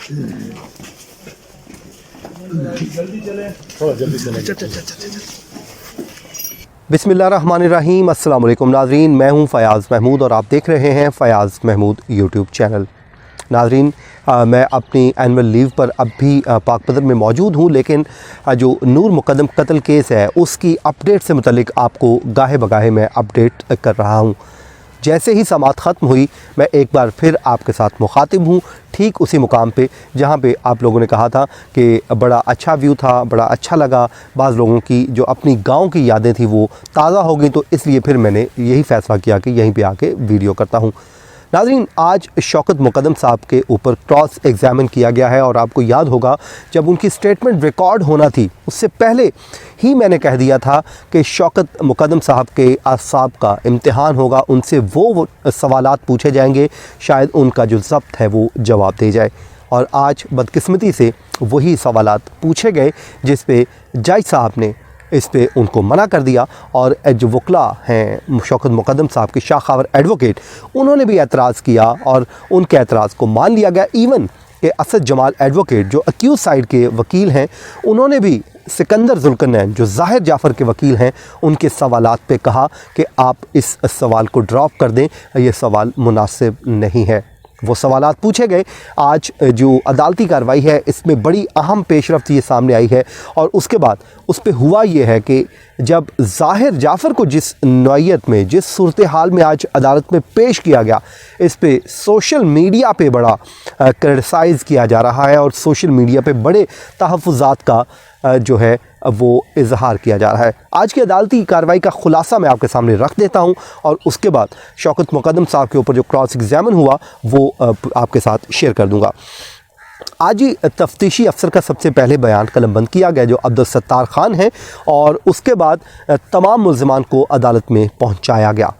जल्दी चले, थोड़ा जल्दी चले। बिस्मिल्लाहिर्रहमानिर्रहीम। अस्सलाम वालेकुम नाज़रीन, मैं हूं फ़याज़ महमूद और आप देख रहे हैं फ़याज़ महमूद यूट्यूब चैनल। नाज़रीन, मैं अपनी एनुअल लीव पर अब भी पाकपदर में मौजूद हूं, लेकिन जो नूर मुक़द्दम कत्ल केस है उसकी अपडेट से मुतल्लिक आपको गाहे बगाहे मैं अपडेट कर रहा हूं। जैसे ही समाअत ख़त्म हुई मैं एक बार फिर आपके साथ मुखातिब हूँ, ठीक उसी मुकाम पे जहाँ पे आप लोगों ने कहा था कि बड़ा अच्छा व्यू था, बड़ा अच्छा लगा। बाज़ लोगों की जो अपनी गांव की यादें थी वो ताज़ा हो गई, तो इसलिए फिर मैंने यही फ़ैसला किया कि यहीं पे आके वीडियो करता हूँ। नाज़रीन, आज शौकत मुक़द्दम साहब के ऊपर क्रॉस एग्ज़ामिन किया गया है और आपको याद होगा जब उनकी स्टेटमेंट रिकॉर्ड होना थी उससे पहले ही मैंने कह दिया था कि शौकत मुक़द्दम साहब के आसाब का इम्तिहान होगा, उनसे वो सवालात पूछे जाएंगे, शायद उनका जो ज़ब्त है वो जवाब दे जाए। और आज बदकिस्मती से वही सवालात पूछे गए जिस पे जज साहब ने इस पे उनको मना कर दिया और जो वकला हैं शौकत मुक़द्दम साहब के शाखावर एडवोकेट, उन्होंने भी एतराज़ किया और उनके एतराज़ को मान लिया गया। इवन कि असद जमाल एडवोकेट जो अक्यूज़ साइड के वकील हैं, उन्होंने भी सिकंदर जुल्करनैन जो ज़ाहिर जाफ़र के वकील हैं उनके सवालात पे कहा कि आप इस सवाल को ड्रॉप कर दें, ये सवाल मुनासिब नहीं है। वो सवालात पूछे गए। आज जो अदालती कार्रवाई है इसमें बड़ी अहम पेशरफ्त ये सामने आई है और उसके बाद उस पर हुआ ये है कि जब ज़ाहिर जाफ़र को जिस नौइयत में, जिस सूरत हाल में आज अदालत में पेश किया गया, इस पे सोशल मीडिया पे बड़ा क्रिटिसाइज़ किया जा रहा है और सोशल मीडिया पे बड़े तहफ़्फ़ुज़ात का जो है वो इजहार किया जा रहा है। आज की अदालती कार्रवाई का खुलासा मैं आपके सामने रख देता हूं और उसके बाद शौकत मुक़द्दम साहब के ऊपर जो क्रॉस एग्ज़ामिन हुआ वो आपके साथ शेयर कर दूंगा। आज ही तफ्तीशी अफसर का सबसे पहले बयान कलमबंद किया गया जो अब्दुल सत्तार खान है और उसके बाद तमाम मुल्ज़िमान को अदालत में पहुँचाया गया।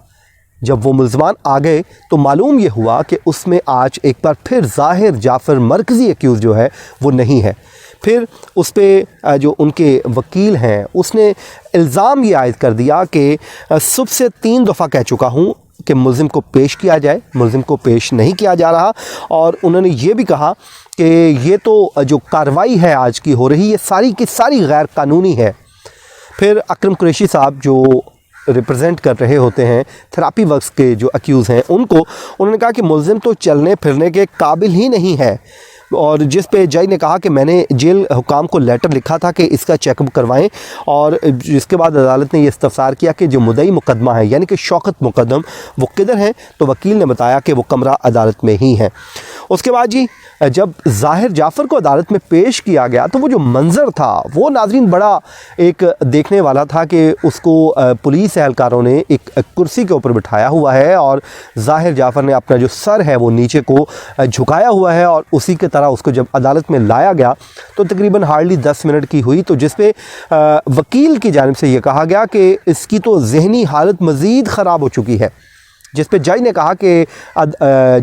जब वो मुल्ज़िमान आ गए तो मालूम ये हुआ कि उसमें आज एक बार फिर ज़ाहिर जाफ़र मरकज़ी एक्यूज़ जो है वो नहीं है। फिर उस पर जो उनके वकील हैं उसने इल्ज़ाम ये आयद कर दिया कि सुबह से 3 दफ़ा कह चुका हूँ कि मुल्ज़िम को पेश किया जाए, मुल्ज़िम को पेश नहीं किया जा रहा। और उन्होंने ये भी कहा कि ये तो जो कार्रवाई है आज की हो रही, ये सारी की सारी गैर कानूनी है। फिर अकरम कुरैशी साहब जो रिप्रेजेंट कर रहे होते हैं थेरापी वर्क्स के जो अक्यूज़ हैं उनको, उन्होंने कहा कि मुल्ज़िम तो चलने फिरने के काबिल ही नहीं है। और जिस पे जज ने कहा कि मैंने जेल हुकाम को लेटर लिखा था कि इसका चेकअप करवाएं और जिसके बाद अदालत ने यह इस्तफसार किया कि जो मुद्दई मुकदमा है यानी कि शौकत मुक़द्दम वो किधर हैं, तो वकील ने बताया कि वो कमरा अदालत में ही है। उसके बाद जी जब ज़ाहिर जाफ़र को अदालत में पेश किया गया तो वो जो मंज़र था वो नाज़रीन बड़ा एक देखने वाला था कि उसको पुलिस एहलकारों ने एक कुर्सी के ऊपर बिठाया हुआ है और ज़ाहिर जाफ़र ने अपना जो सर है वो नीचे को झुकाया हुआ है और उसी के तरह उसको जब अदालत में लाया गया तो तकरीबन हार्डली 10 मिनट की हुई, तो जिस पे वकील की जानिब से ये कहा गया कि इसकी तो ज़हनी हालत मज़ीद ख़राब हो चुकी है, जिस पे जज ने कहा कि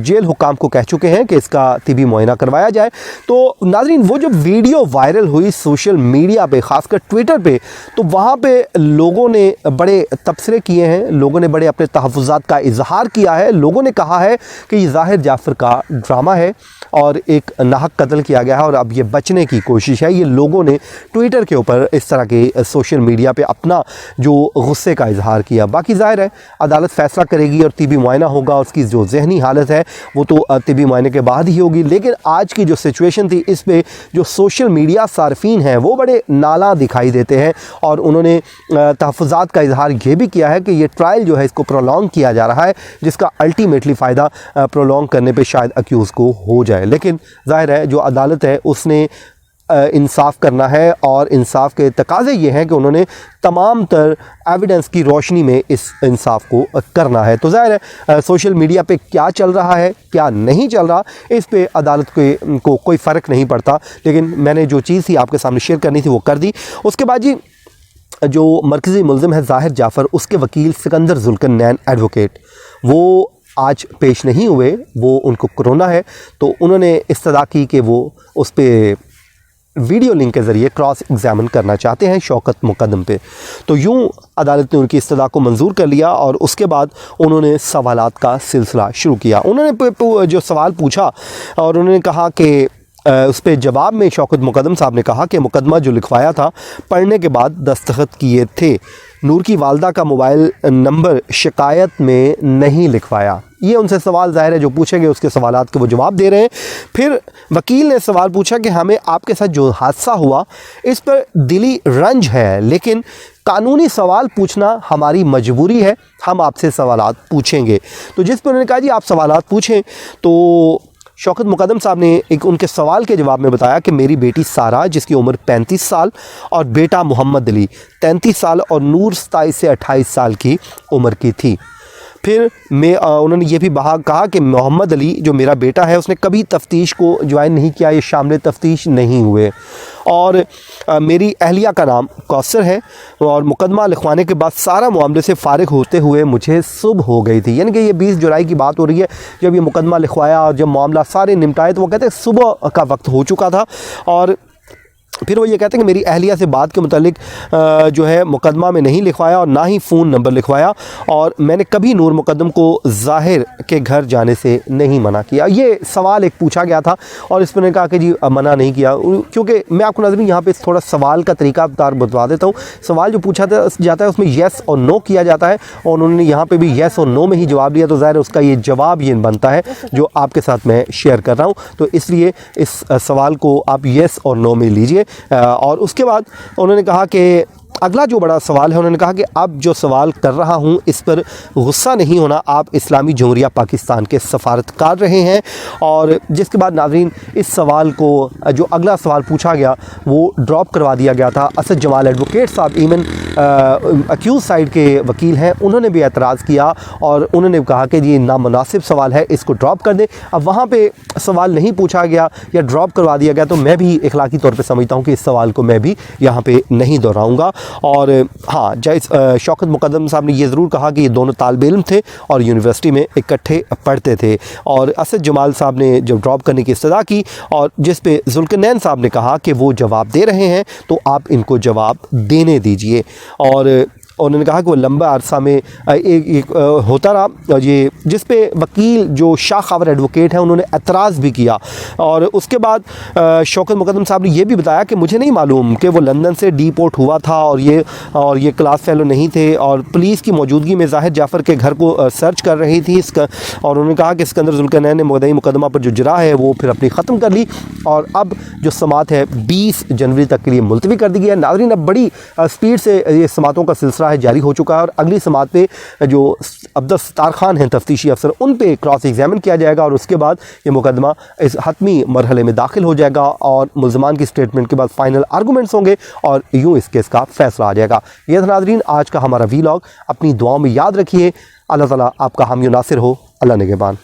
जेल हुकाम को कह चुके हैं कि इसका तिबी मुआयना करवाया जाए। तो नाज़रीन वो जो वीडियो वायरल हुई सोशल मीडिया पे, ख़ासकर ट्विटर पे, तो वहाँ पे लोगों ने बड़े तबसरे किए हैं, लोगों ने बड़े अपने तहफ़्फ़ुज़ात का इजहार किया है। लोगों ने कहा है कि ये ज़ाहिर जाफ़र का ड्रामा है और एक नाहक कत्ल किया गया है और अब ये बचने की कोशिश है। ये लोगों ने ट्विटर के ऊपर इस तरह के सोशल मीडिया पे अपना जो गुस्से का इजहार किया। बाकी ज़ाहिर है अदालत फ़ैसला करेगी और तिबी मुआयना होगा, उसकी जो ज़हनी हालत है वो तो तिबी मुआयने के बाद ही होगी। लेकिन आज की जो सिचुएशन थी इस पर जो सोशल मीडिया सार्फिन हैं वो बड़े नाला दिखाई देते हैं और उन्होंने तहफ़्फ़ुज़ात का इजहार ये भी किया है कि ये ट्रायल जो है इसको प्रोलॉन्ग किया जा रहा है, जिसका अल्टीमेटली फ़ायदा प्रोलॉन्ग करने पर शायद अक्यूज़ को हो जाए। लेकिन ज़ाहिर है जो अदालत है उसने इंसाफ करना है और इंसाफ के तकाज़े ये हैं कि उन्होंने तमाम तर एविडेंस की रोशनी में इस इंसाफ को करना है। तो ज़ाहिर है सोशल मीडिया पे क्या चल रहा है क्या नहीं चल रहा इस पे अदालत को कोई फ़र्क नहीं पड़ता, लेकिन मैंने जो चीज़ थी आपके सामने शेयर करनी थी वो कर दी। उसके बाद जी जो मरकज़ी मुल्ज़िम है ज़ाहिर जाफ़र, उसके वकील सिकंदर जुल्करनैन एडवोकेट वो आज पेश नहीं हुए, वो उनको कोरोना है, तो उन्होंने इस्तदा की कि वो उस पर वीडियो लिंक के ज़रिए क्रॉस एग्ज़ामिन करना चाहते हैं शौकत मुक़द्दम पे। तो यूँ अदालत ने उनकी इस्तदा को मंजूर कर लिया और उसके बाद उन्होंने सवालात का सिलसिला शुरू किया। उन्होंने जो सवाल पूछा और उन्होंने कहा कि उस पे जवाब में शौकत मुकद्दम साहब ने कहा कि मुकदमा जो लिखवाया था पढ़ने के बाद दस्तखत किए थे, नूर की वालदा का मोबाइल नंबर शिकायत में नहीं लिखवाया। ये उनसे सवाल ज़ाहिर है जो पूछे गए उसके सवालात के वो जवाब दे रहे हैं। फिर वकील ने सवाल पूछा कि हमें आपके साथ जो हादसा हुआ इस पर दिली रंज है, लेकिन कानूनी सवाल पूछना हमारी मजबूरी है, हम आपसे सवालात पूछेंगे। तो जिस पर उन्होंने कहा जी आप सवालात पूछें, तो शौकत मुकद्दम साहब ने एक उनके सवाल के जवाब में बताया कि मेरी बेटी सारा जिसकी उम्र 35 साल और बेटा मोहम्मद अली 33 साल और नूर 27 से 28 साल की उम्र की थी। फिर उन्होंने ये भी कहा कि मोहम्मद अली जो मेरा बेटा है उसने कभी तफ्तीश को ज्वाइन नहीं किया, ये शामिल तफ्तीश नहीं हुए। और मेरी अहलिया का नाम कौसर है और मुकदमा लिखवाने के बाद सारा मामले से फ़ारिग होते हुए मुझे सुबह हो गई थी। यानी कि ये 20 जुलाई की बात हो रही है जब ये मुकदमा लिखवाया और जब मामला सारे निपटाए तो वो कहते हैं सुबह का वक्त हो चुका था। और फिर वो ये कहते हैं कि मेरी अहलिया से बात के मुतालिक जो है मुकदमा में नहीं लिखवाया और ना ही फ़ोन नंबर लिखवाया, और मैंने कभी नूर मुकद्दम को ज़ाहिर के घर जाने से नहीं मना किया। ये सवाल एक पूछा गया था और इस पर ने कहा कि जी मना नहीं किया, क्योंकि मैं आपको नाज़रीन यहाँ पे थोड़ा सवाल का तरीका बतवा देता हूँ। सवाल जो पूछा जाता है उसमें येस और नो किया जाता है और उन्होंने यहाँ पर भी येस और नो में ही जवाब दिया, तो ज़ाहिर उसका ये जवाब ये बनता है जो आपके साथ मैं शेयर कर रहा हूँ। तो इसलिए इस सवाल को आप येस और नो में लीजिए। और उसके बाद उन्होंने कहा कि अगला जो बड़ा सवाल है, उन्होंने कहा कि अब जो सवाल कर रहा हूं इस पर गुस्सा नहीं होना, आप इस्लामी जमहूरिया पाकिस्तान के सफारतकार रहे हैं। और जिसके बाद नाज़रीन इस सवाल को जो अगला सवाल पूछा गया वो ड्रॉप करवा दिया गया था। असद जमाल एडवोकेट साहब ईमन अक्यूज साइड के वकील हैं, उन्होंने भी एतराज़ किया और उन्होंने कहा कि ये नामुनासिब सवाल है, इसको ड्रॉप कर दें। अब वहाँ पे सवाल नहीं पूछा गया या ड्रॉप करवा दिया गया तो मैं भी इखलाकी तौर पे समझता हूँ कि इस सवाल को मैं भी यहाँ पे नहीं दोहराऊँगा। और हाँ, जज शौकत मुकद्दम साहब ने ये ज़रूर कहा कि ये दोनों तालिबे इल्म थे और यूनिवर्सिटी में इकट्ठे पढ़ते थे। और असद जमाल साहब ने जब ड्रॉप करने की इस्तदा की और जिस पे जुल्करनैन साहब ने कहा कि वो जवाब दे रहे हैं तो आप इनको जवाब देने दीजिए। और उन्होंने कहा कि वो लंबा अरसा में एक होता रहा, और ये जिस पे वकील जो शाह खावर एडवोकेट हैं उन्होंने एतराज़ भी किया। और उसके बाद शौकत मुकद्दम साहब ने ये भी बताया कि मुझे नहीं मालूम कि वो लंदन से डिपोर्ट हुआ था और ये क्लास फेलो नहीं थे और पुलिस की मौजूदगी में ज़ाहिर जाफ़र के घर को सर्च कर रही थी इसका। और उन्होंने कहा कि सिकंदर जुल्करनैन ने मुकदई मुकदमा पर जो जरा है वो फिर अपनी ख़त्म कर ली और अब जो समात है 20 जनवरी तक के लिए मुलतवी कर दी गई है। नाज़रीन अब बड़ी स्पीड से ये समातों का सिलसिला है जारी हो चुका है और अगली समात पे जो अब्दुल सत्तार खान हैं तफ्तीशी अफसर, उन पे क्रॉस एग्जामिन किया जाएगा और उसके बाद ये मुकदमा इस हतमी मरहले में दाखिल हो जाएगा और मुल्ज़मान की स्टेटमेंट के बाद फाइनल आर्गूमेंट्स होंगे और यूँ इस केस का फैसला आ जाएगा। ये था नाज़रीन आज का हमारा वीलॉग, अपनी दुआओं में याद रखिए। अल्लाह ताला आपका हामी नासिर हो। अल्लाह निगहबान।